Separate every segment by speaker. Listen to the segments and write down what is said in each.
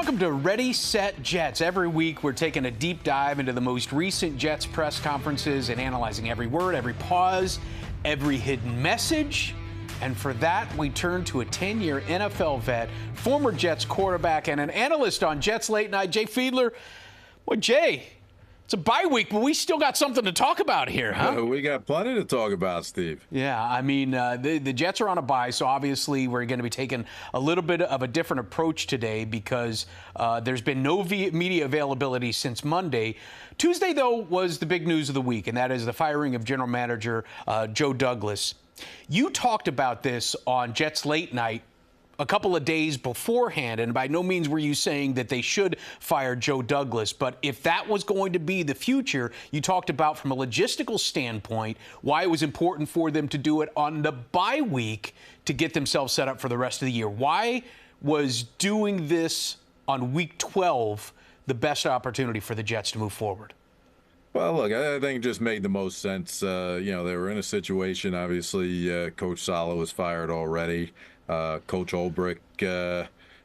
Speaker 1: Welcome to Ready, Set, Jets. Every week, we're taking a deep dive into the most recent Jets press conferences and analyzing every word, every pause, every hidden message. And for that, we turn to a 10-year NFL vet, former Jets quarterback, and an analyst on Jets Late Night, Jay Fiedler. Well, Jay, it's a bye week, but we still got something to talk about here, huh?
Speaker 2: We got plenty to talk about, Steve.
Speaker 1: Yeah, I mean, the Jets are on a bye, so obviously we're going to be taking a little bit of a different approach today because there's been no media availability since Monday. Tuesday, though, was the big news of the week, and that is the firing of general manager Joe Douglas. You talked about this on Jets Late Night a couple of days beforehand, and by no means were you saying that they should fire Joe Douglas. But if that was going to be the future, you talked about from a logistical standpoint why it was important for them to do it on the bye week to get themselves set up for the rest of the year. Why was doing this on week 12 the best opportunity for the Jets to move forward?
Speaker 2: Well, look, I think it just made the most sense. They were in a situation, obviously, Coach Sala was fired already. Coach Ulbrich,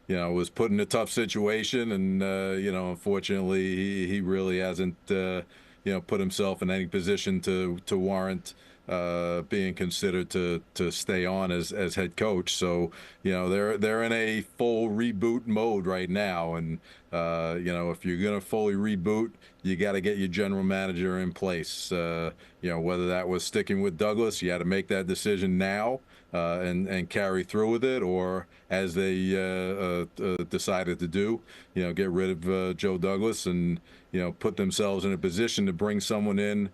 Speaker 2: was put in a tough situation, and, unfortunately, he really hasn't, put himself in any position to warrant being considered to stay on as head coach. So, they're in a full reboot mode right now. And, if you're going to fully reboot, you got to get your general manager in place. Whether that was sticking with Douglas, you had to make that decision now and carry through with it, or as they decided to do, get rid of Joe Douglas and, put themselves in a position to bring someone in,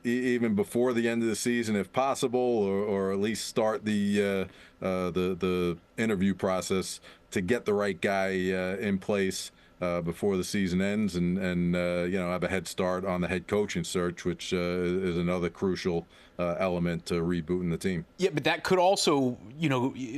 Speaker 2: even before the end of the season, if possible, or at least start the interview process to get the right guy in place before the season ends, and have a head start on the head coaching search, which is another crucial element to rebooting the team.
Speaker 1: Yeah, but that could also,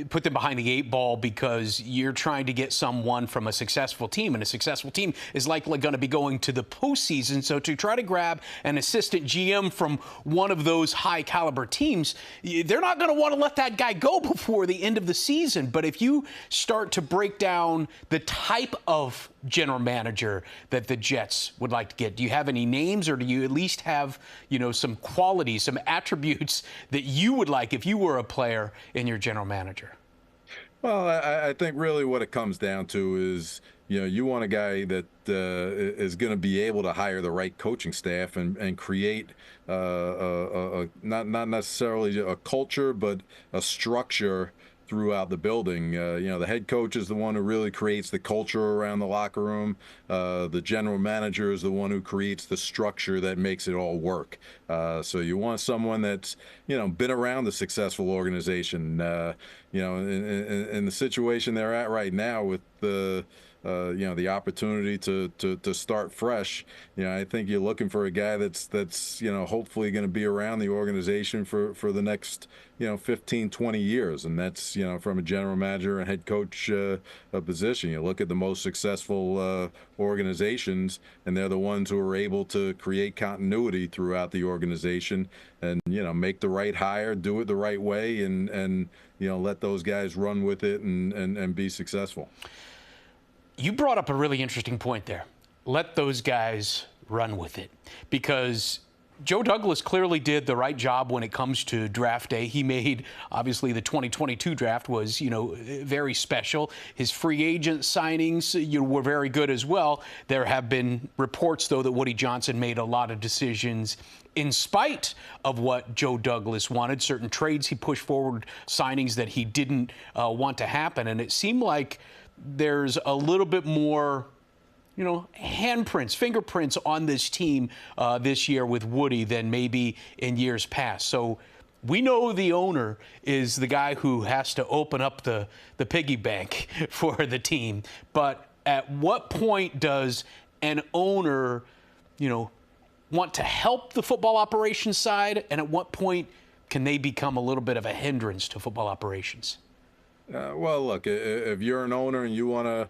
Speaker 1: put them behind the eight ball because you're trying to get someone from a successful team, and a successful team is likely going to be going to the postseason. So to try to grab an assistant GM from one of those high caliber teams, they're not going to want to let that guy go before the end of the season. But if you start to break down the type of general manager that the Jets would like to get, do you have any names, or do you at least have, some qualities, some attributes that you would like if you were a player in your general manager?
Speaker 2: Well, I think really what it comes down to is, you want a guy that is going to be able to hire the right coaching staff and create not necessarily a culture, but a structure throughout the building. The head coach is the one who really creates the culture around the locker room. The general manager is the one who creates the structure that makes it all work. So you want someone that's, been around the successful organization. In the situation they're at right now with the opportunity to start fresh. I think you're looking for a guy that's hopefully going to be around the organization for the next 15, 20 years, and that's from a general manager and head coach position. You look at the most successful organizations, and they're the ones who are able to create continuity throughout the organization, and make the right hire, do it the right way, and let those guys run with it and be successful.
Speaker 1: You brought up a really interesting point there. Let those guys run with it, because Joe Douglas clearly did the right job when it comes to draft day. He made, obviously, the 2022 draft was, very special. His free agent signings, were very good as well. There have been reports, though, that Woody Johnson made a lot of decisions in spite of what Joe Douglas wanted. Certain trades he pushed forward, signings that he didn't want to happen. And it seemed like there's a little bit more, handprints, fingerprints on this team this year with Woody than maybe in years past. So we know the owner is the guy who has to open up the piggy bank for the team. But at what point does an owner, want to help the football operations side, and at what point can they become a little bit of a hindrance to football operations?
Speaker 2: Well, look, if you're an owner and you want to,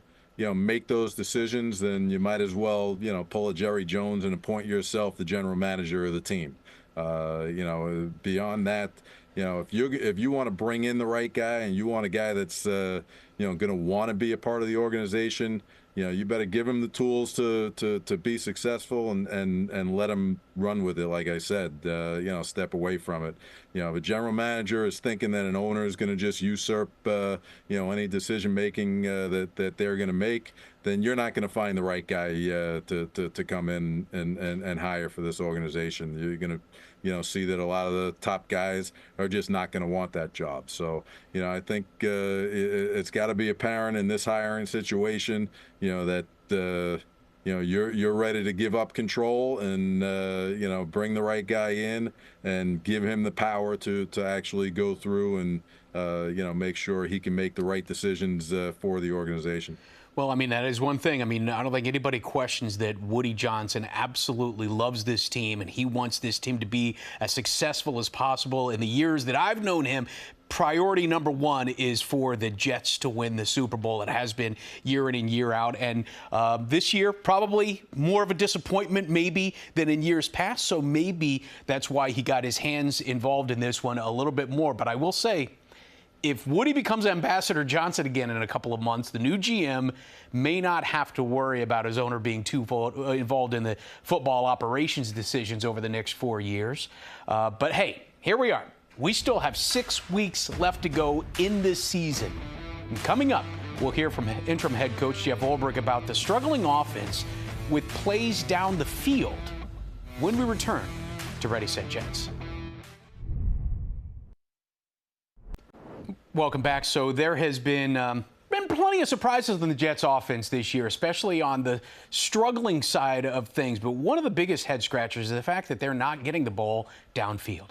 Speaker 2: make those decisions, then you might as well, pull a Jerry Jones and appoint yourself the general manager of the team. Beyond that, if you want to bring in the right guy and you want a guy that's, going to want to be a part of the organization, you better give him the tools to be successful and let him run with it. Like I said, step away from it. If a general manager is thinking that an owner is going to just usurp, any decision making that they're going to make, then you're not going to find the right guy to come in and hire for this organization. You're going to see that a lot of the top guys are just not going to want that job. So, I think it's got to be apparent in this hiring situation, that you're ready to give up control and bring the right guy in and give him the power to actually go through and make sure he can make the right decisions for the organization.
Speaker 1: Well, I mean, that is one thing. I mean, I don't think anybody questions that Woody Johnson absolutely loves this team, and he wants this team to be as successful as possible. In the years that I've known him, priority number one is for the Jets to win the Super Bowl. It has been year in and year out. And this year, probably more of a disappointment maybe than in years past. So maybe that's why he got his hands involved in this one a little bit more. But I will say, if Woody becomes Ambassador Johnson again in a couple of months, the new GM may not have to worry about his owner being too involved in the football operations decisions over the next 4 years. But hey, here we are. We still have 6 weeks left to go in this season. And coming up, we'll hear from interim head coach Jeff Ulbrich about the struggling offense with plays down the field when we return to Ready, Set, Jets. Welcome back. So there has been plenty of surprises in the Jets offense this year, especially on the struggling side of things. But one of the biggest head scratchers is the fact that they're not getting the ball downfield.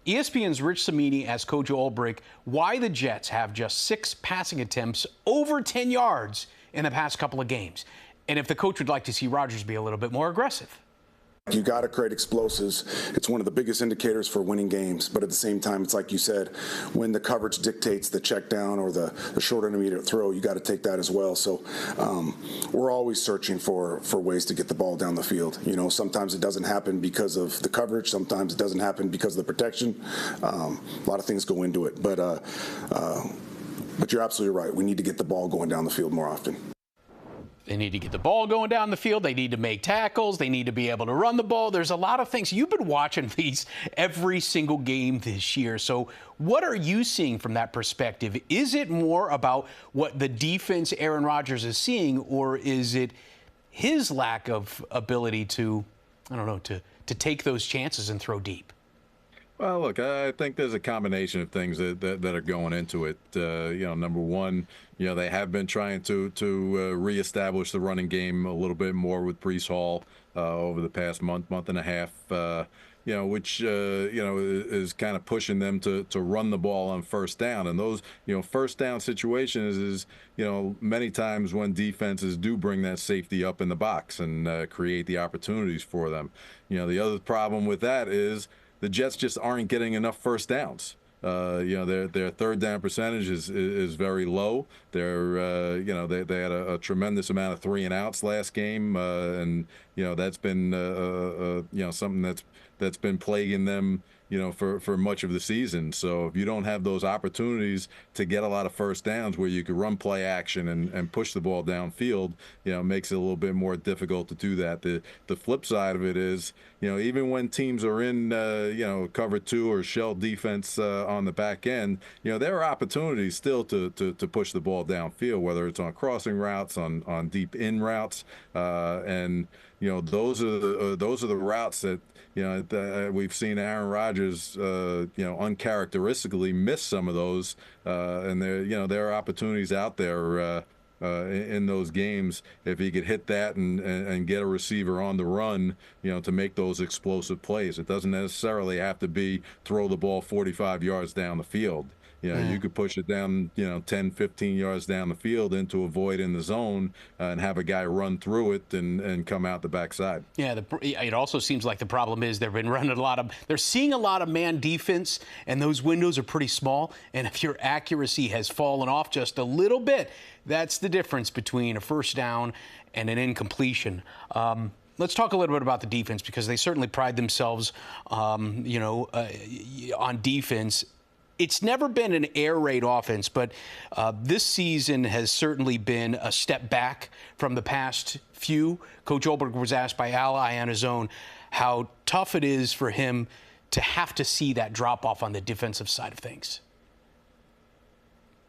Speaker 1: ESPN's Rich Cimini asked Coach Ulbrich why the Jets have just 6 passing attempts over 10 yards in the past couple of games, and if the coach would like to see Rodgers be a little bit more aggressive.
Speaker 3: You got to create explosives. It's one of the biggest indicators for winning games. But at the same time, it's like you said, when the coverage dictates the check down or the short intermediate throw, you got to take that as well. So we're always searching for ways to get the ball down the field. Sometimes it doesn't happen because of the coverage. Sometimes it doesn't happen because of the protection. A lot of things go into it. But you're absolutely right. We need to get the ball going down the field more often.
Speaker 1: They need to get the ball going down the field. They need to make tackles. They need to be able to run the ball. There's a lot of things. You've been watching these every single game this year. So what are you seeing from that perspective? Is it more about what the defense Aaron Rodgers is seeing, or is it his lack of ability to, to take those chances and throw deep?
Speaker 2: Well, look, I think there's a combination of things that are going into it. Number one, they have been trying to reestablish the running game a little bit more with Breece Hall over the past month and a half, which is kind of pushing them to run the ball on first down. And those, first down situations is, many times when defenses do bring that safety up in the box and create the opportunities for them. The other problem with that is the Jets just aren't getting enough first downs. Their third down percentage is very low. They're they had a tremendous amount of 3 and outs last game, and that's been something that's been plaguing them for much of the season. So if you don't have those opportunities to get a lot of first downs where you could run play action and push the ball downfield, it makes it a little bit more difficult to do that. The flip side of it is, even when teams are in, cover 2 or shell defense on the back end, there are opportunities still to push the ball downfield, whether it's on crossing routes, on deep in routes, and those are the routes that we've seen Aaron Rodgers, uncharacteristically miss some of those, and there are opportunities out there in those games if he could hit that and get a receiver on the run, to make those explosive plays. It doesn't necessarily have to be throw the ball 45 yards down the field. You could push it down, 10, 15 yards down the field into a void in the zone and have a guy run through it and come out the backside. Yeah,
Speaker 1: it also seems like the problem is they're seeing a lot of man defense, and those windows are pretty small. And if your accuracy has fallen off just a little bit, that's the difference between a first down and an incompletion. Let's talk a little bit about the defense, because they certainly pride themselves, on defense. it's never been an air raid offense, but this season has certainly been a step back from the past few. Coach Ulbrich was asked by Al Iannazzone how tough it is for him to have to see that drop off on the defensive side of things.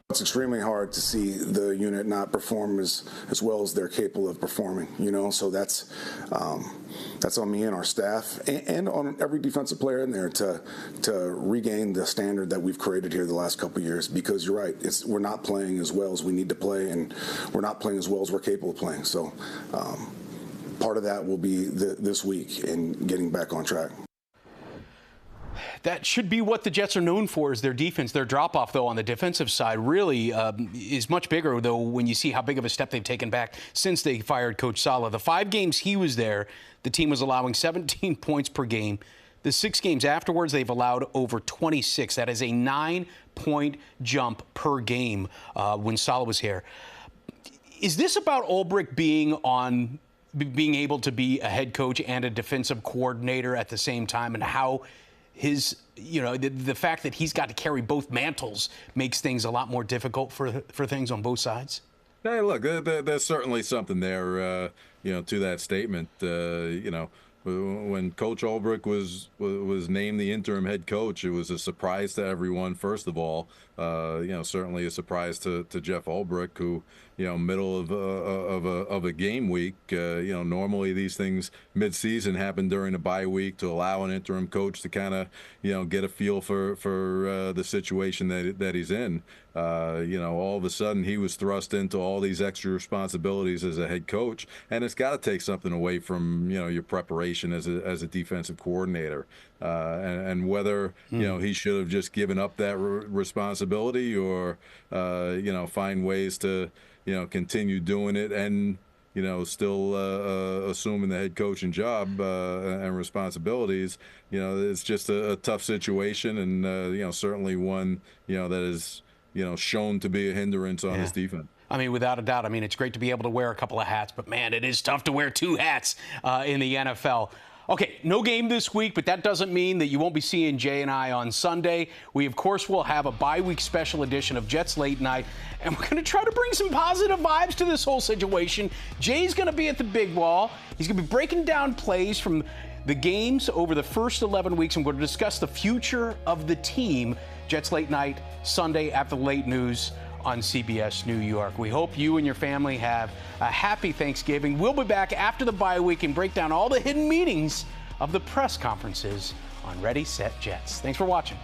Speaker 3: It's extremely hard to see the unit not perform as well as they're capable of performing, so that's on me and our staff and on every defensive player in there to regain the standard that we've created here the last couple of years, because you're right, we're not playing as well as we need to play, and we're not playing as well as we're capable of playing. So part of that will be this week and getting back on track.
Speaker 1: That should be what the Jets are known for, is their defense. Their drop-off, though, on the defensive side really is much bigger, though, when you see how big of a step they've taken back since they fired Coach Saleh. The 5 games he was there, the team was allowing 17 points per game. The 6 games afterwards, they've allowed over 26. That is a 9-point jump per game when Saleh was here. Is this about Ulbrich being able to be a head coach and a defensive coordinator at the same time, and how his, the fact that he's got to carry both mantles makes things a lot more difficult for things on both sides?
Speaker 2: Hey, look, there's certainly something there, to that statement. When Coach Ulbrich was named the interim head coach, it was a surprise to everyone. First of all, certainly a surprise to Jeff Ulbrich, who, middle of a game week. Normally these things mid-season happen during a bye week to allow an interim coach to kind of, get a feel for the situation that he's in. All of a sudden he was thrust into all these extra responsibilities as a head coach, and it's got to take something away from your preparation as a defensive coordinator, and whether he should have just given up that responsibility, or find ways to continue doing it and still assuming the head coaching job and responsibilities. It's just a tough situation, and certainly one that is shown to be a hindrance on his defense.
Speaker 1: I mean, without a doubt. I mean, it's great to be able to wear a couple of hats, but man, it is tough to wear 2 hats in the NFL. Okay, no game this week, but that doesn't mean that you won't be seeing Jay and I on Sunday. We, of course, will have a bye-week special edition of Jets Late Night, and we're going to try to bring some positive vibes to this whole situation. Jay's going to be at the big wall. He's going to be breaking down plays from the games over the first 11 weeks, and we're going to discuss the future of the team. Jets Late Night, Sunday after the late news on CBS New York. We hope you and your family have a happy Thanksgiving. We'll be back after the bye week and break down all the hidden meetings of the press conferences on Ready, Set, Jets. Thanks for watching.